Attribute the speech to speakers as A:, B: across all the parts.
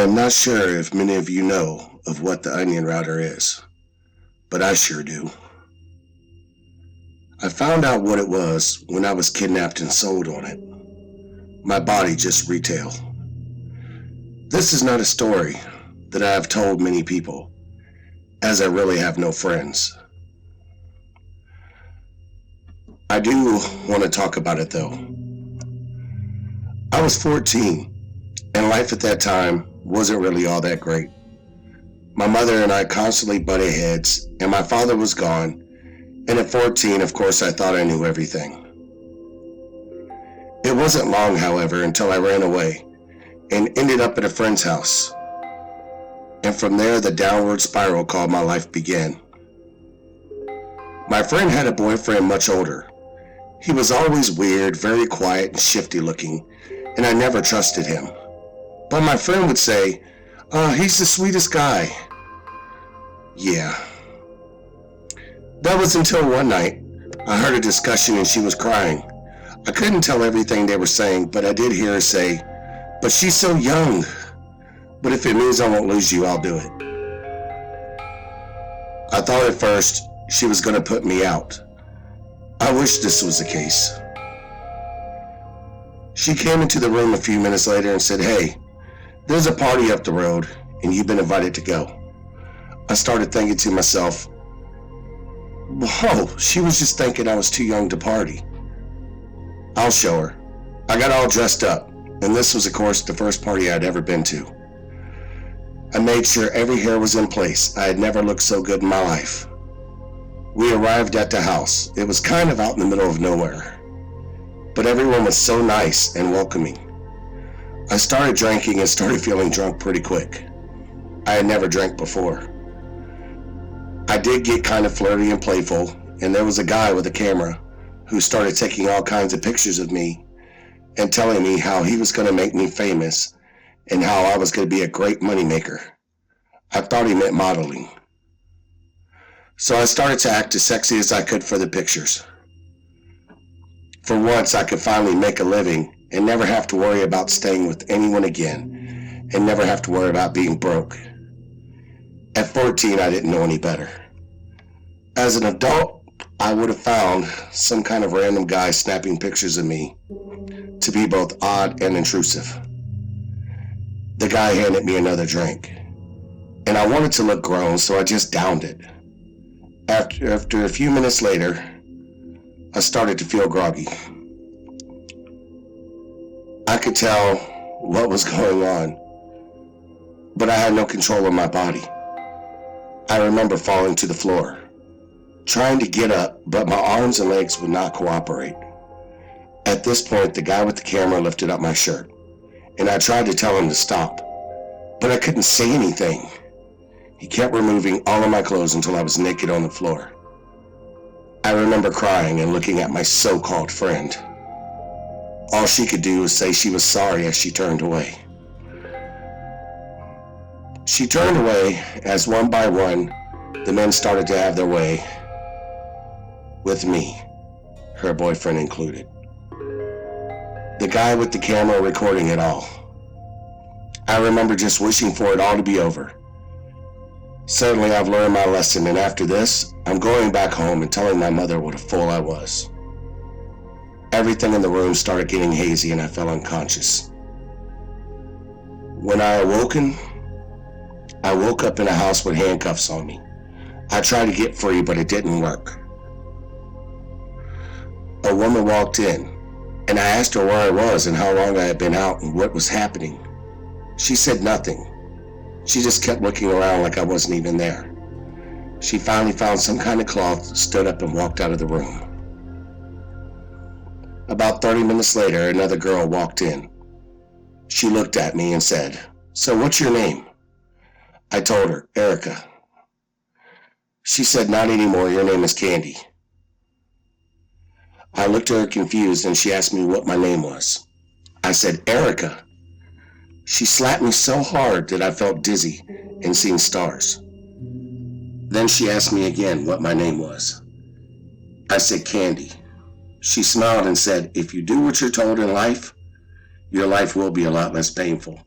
A: am not sure if many of you know of what the onion router is, but I sure do. I found out what it was when I was kidnapped and sold on it. My body just retail. This is not a story that I have told many people, as I really have no friends. I do want to talk about it though. I was 14, and life at that time wasn't really all that great. My mother and I constantly butted heads, and my father was gone, and at 14, of course, I thought I knew everything. It wasn't long, however, until I ran away and ended up at a friend's house. And from there, the downward spiral called my life began. My friend had a boyfriend much older. He was always weird, very quiet and shifty looking, and I never trusted him. But my friend would say, he's the sweetest guy. Yeah. That was until one night, I heard a discussion and she was crying. I couldn't tell everything they were saying, but I did hear her say, "But she's so young. But if it means I won't lose you, I'll do it." I thought at first she was going to put me out. I wish this was the case. She came into the room a few minutes later and said, "Hey, there's a party up the road and you've been invited to go." I started thinking to myself, whoa, she was just thinking I was too young to party. I'll show her. I got all dressed up, and this was of course the first party I'd ever been to. I made sure every hair was in place. I had never looked so good in my life. We arrived at the house. It was kind of out in the middle of nowhere, but everyone was so nice and welcoming. I started drinking and started feeling drunk pretty quick. I had never drank before. I did get kind of flirty and playful, and there was a guy with a camera who started taking all kinds of pictures of me and telling me how he was going to make me famous and how I was going to be a great moneymaker. I thought he meant modeling. So I started to act as sexy as I could for the pictures. For once, I could finally make a living and never have to worry about staying with anyone again, and never have to worry about being broke. At 14, I didn't know any better. As an adult, I would have found some kind of random guy snapping pictures of me to be both odd and intrusive. The guy handed me another drink, and I wanted to look grown, so I just downed it. After a few minutes later, I started to feel groggy. I could tell what was going on, but I had no control of my body. I remember falling to the floor, trying to get up, but my arms and legs would not cooperate. At this point, the guy with the camera lifted up my shirt, and I tried to tell him to stop, but I couldn't say anything. He kept removing all of my clothes until I was naked on the floor. I remember crying and looking at my so-called friend. All she could do was say she was sorry as she turned away. She turned away as one by one, the men started to have their way, with me, her boyfriend included. The guy with the camera recording it all. I remember just wishing for it all to be over. Certainly I've learned my lesson, and after this, I'm going back home and telling my mother what a fool I was. Everything in the room started getting hazy and I fell unconscious. When I woke up in a house with handcuffs on me. I tried to get free, but it didn't work. A woman walked in, and I asked her where I was and how long I had been out and what was happening. She said nothing. She just kept looking around like I wasn't even there. She finally found some kind of cloth, stood up and walked out of the room. About 30 minutes later, another girl walked in. She looked at me and said, "So what's your name?" I told her, "Erica." She said, "Not anymore, your name is Candy." I looked at her confused and she asked me what my name was. I said, "Erica." She slapped me so hard that I felt dizzy and seen stars. Then she asked me again what my name was. I said, "Candy." She smiled and said, "If you do what you're told in life, your life will be a lot less painful."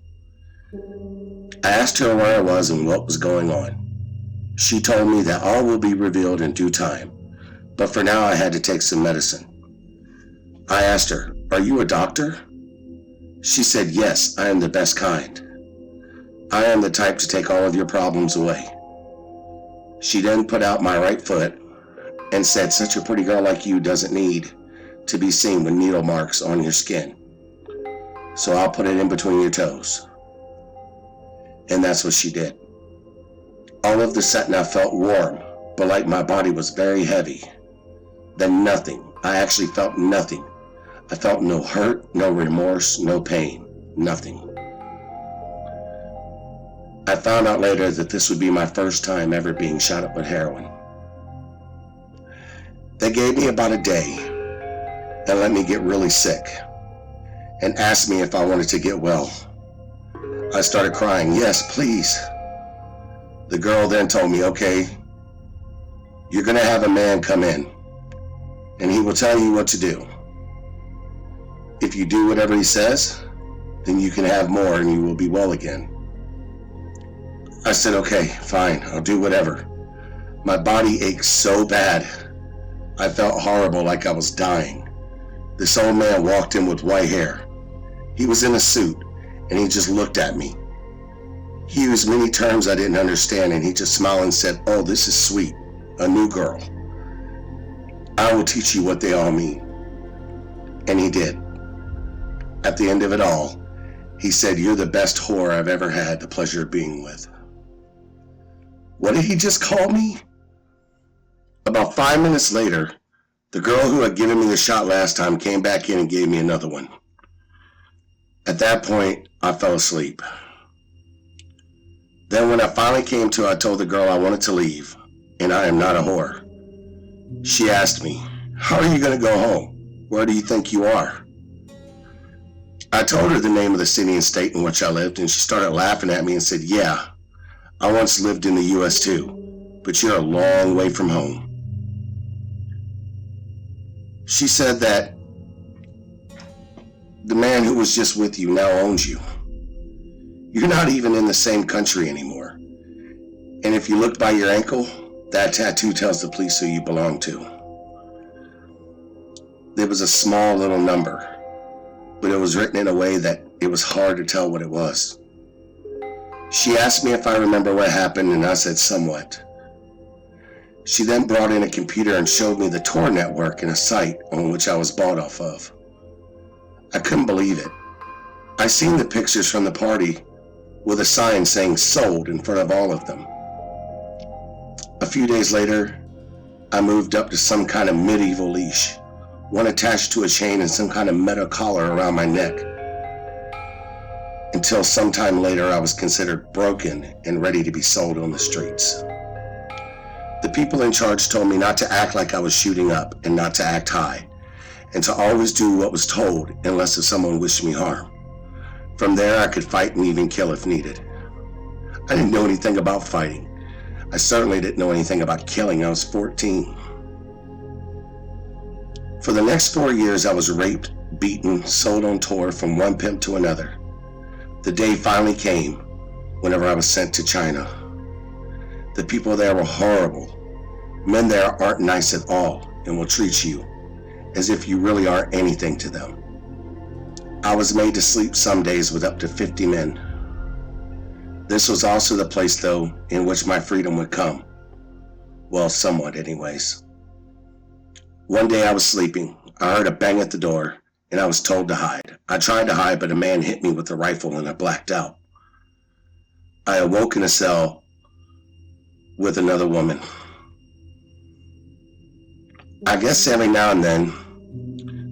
A: I asked her where I was and what was going on. She told me that all will be revealed in due time, but for now I had to take some medicine. I asked her, "Are you a doctor?" She said, "Yes, I am the best kind. I am the type to take all of your problems away." She then put out my right foot and said, "Such a pretty girl like you doesn't need to be seen with needle marks on your skin. So I'll put it in between your toes." And that's what she did. All of the sudden I felt warm, but like my body was very heavy. Then nothing. I actually felt nothing. I felt no hurt, no remorse, no pain, nothing. I found out later that this would be my first time ever being shot up with heroin. They gave me about a day and let me get really sick and asked me if I wanted to get well. I started crying, "Yes, please." The girl then told me, "Okay, you're going to have a man come in and he will tell you what to do. If you do whatever he says, then you can have more and you will be well again." I said, "Okay, fine, I'll do whatever." My body ached so bad. I felt horrible, like I was dying. This old man walked in with white hair. He was in a suit and he just looked at me. He used many terms I didn't understand and he just smiled and said, "Oh, this is sweet, a new girl. I will teach you what they all mean." And he did. At the end of it all, he said, "You're the best whore I've ever had the pleasure of being with." What did he just call me? About 5 minutes later, the girl who had given me the shot last time came back in and gave me another one. At that point, I fell asleep. Then when I finally came to, I told the girl I wanted to leave, and I am not a whore. She asked me, "How are you going to go home? Where do you think you are?" I told her the name of the city and state in which I lived, and she started laughing at me and said, "Yeah, I once lived in the US too, but you're a long way from home." She said that the man who was just with you now owns you. You're not even in the same country anymore. And if you look by your ankle, that tattoo tells the police who you belong to. There was a small little number, but it was written in a way that it was hard to tell what it was. She asked me if I remember what happened, and I said somewhat. She then brought in a computer and showed me the Tor network and a site on which I was bought off of. I couldn't believe it. I seen the pictures from the party with a sign saying "sold" in front of all of them. A few days later, I moved up to some kind of medieval leash, one attached to a chain and some kind of metal collar around my neck. Until sometime later, I was considered broken and ready to be sold on the streets. The people in charge told me not to act like I was shooting up and not to act high, and to always do what was told unless if someone wished me harm. From there, I could fight and even kill if needed. I didn't know anything about fighting. I certainly didn't know anything about killing. I was 14. For the next 4 years, I was raped, beaten, sold on tour from one pimp to another. The day finally came whenever I was sent to China. The people there were horrible. Men there aren't nice at all and will treat you as if you really aren't anything to them. I was made to sleep some days with up to 50 men. This was also the place, though, in which my freedom would come. Well, somewhat anyways. One day I was sleeping. I heard a bang at the door, and I was told to hide. I tried to hide, but a man hit me with a rifle, and I blacked out. I awoke in a cell with another woman. I guess every now and then,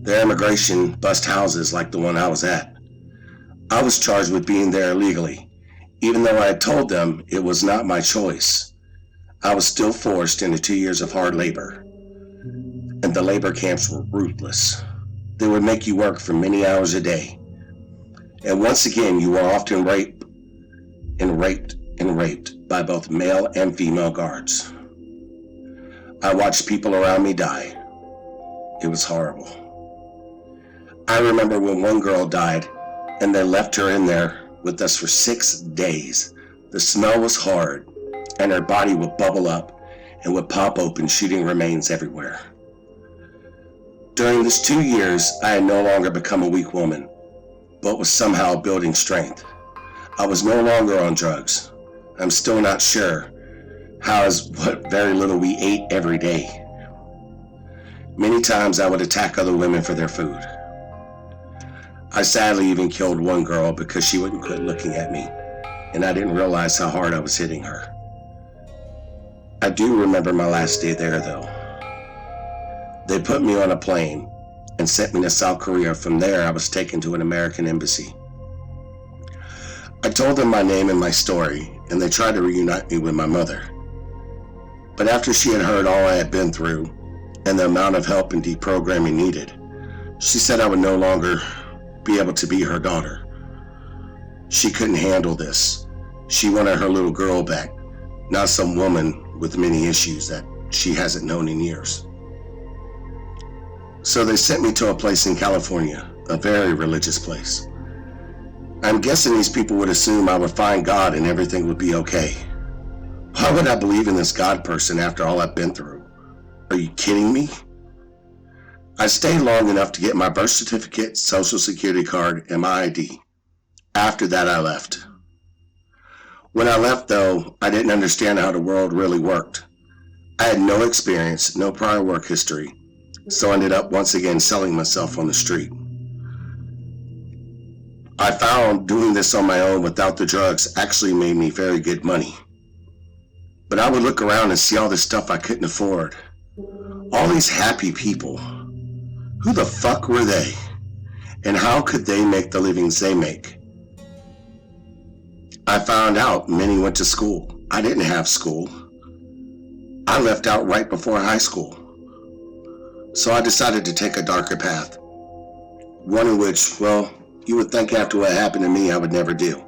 A: their immigration bust houses like the one I was at. I was charged with being there illegally, even though I had told them it was not my choice. I was still forced into 2 years of hard labor, and the labor camps were ruthless. They would make you work for many hours a day, and once again you were often raped by both male and female guards. I watched people around me die. It was horrible. I remember when one girl died and they left her in there with us for 6 days The smell was hard, and her body would bubble up and would pop open, shooting remains everywhere. During this 2 years, I had no longer become a weak woman, but was somehow building strength. I was no longer on drugs. I'm still not sure how, as what very little we ate every day. Many times I would attack other women for their food. I sadly even killed one girl because she wouldn't quit looking at me, and I didn't realize how hard I was hitting her. I do remember my last day there though. They put me on a plane and sent me to South Korea. From there, I was taken to an American embassy. I told them my name and my story, and they tried to reunite me with my mother. But after she had heard all I had been through and the amount of help and deprogramming needed, she said I would no longer be able to be her daughter. She couldn't handle this. She wanted her little girl back, not some woman with many issues that she hasn't known in years. So they sent me to a place in California, a very religious place. I'm guessing these people would assume I would find God and everything would be okay. Why would I believe in this God person after all I've been through? Are you kidding me? I stayed long enough to get my birth certificate, social security card, and my ID. After that, I left. When I left, though, I didn't understand how the world really worked. I had no experience, no prior work history, so I ended up once again selling myself on the street. I found doing this on my own without the drugs actually made me very good money. But I would look around and see all this stuff I couldn't afford. All these happy people. Who the fuck were they? And how could they make the livings they make? I found out many went to school. I didn't have school. I left out right before high school. So I decided to take a darker path. One in which, well, you would think after what happened to me I would never do.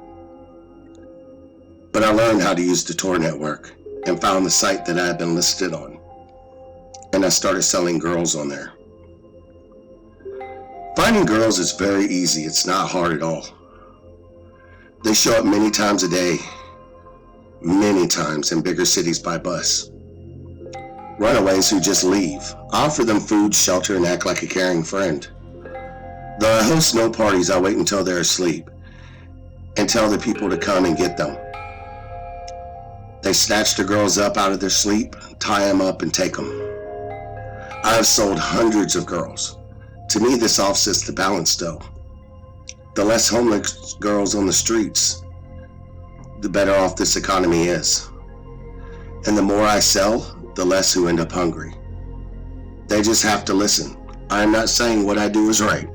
A: But I learned how to use the Tor network and found the site that I had been listed on. And I started selling girls on there. Finding girls is very easy. It's not hard at all. They show up many times a day, many times in bigger cities by bus. Runaways who just leave. I offer them food, shelter, and act like a caring friend. Though I host no parties, I wait until they're asleep and tell the people to come and get them. They snatch the girls up out of their sleep, tie them up, and take them. I have sold hundreds of girls. To me, this offsets the balance though. The less homeless girls on the streets, the better off this economy is. And the more I sell, the less who end up hungry. They just have to listen. I am not saying what I do is right,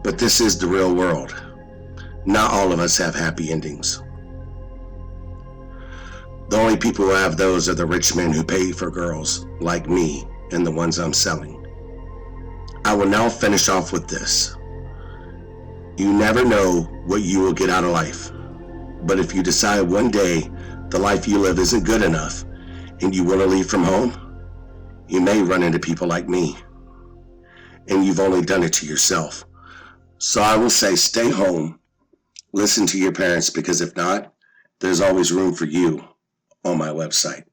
A: but this is the real world. Not all of us have happy endings. The only people who have those are the rich men who pay for girls like me and the ones I'm selling. I will now finish off with this. You never know what you will get out of life, but if you decide one day the life you live isn't good enough and you want to leave from home, you may run into people like me, and you've only done it to yourself. So I will say stay home, listen to your parents, because if not, there's always room for you on my website.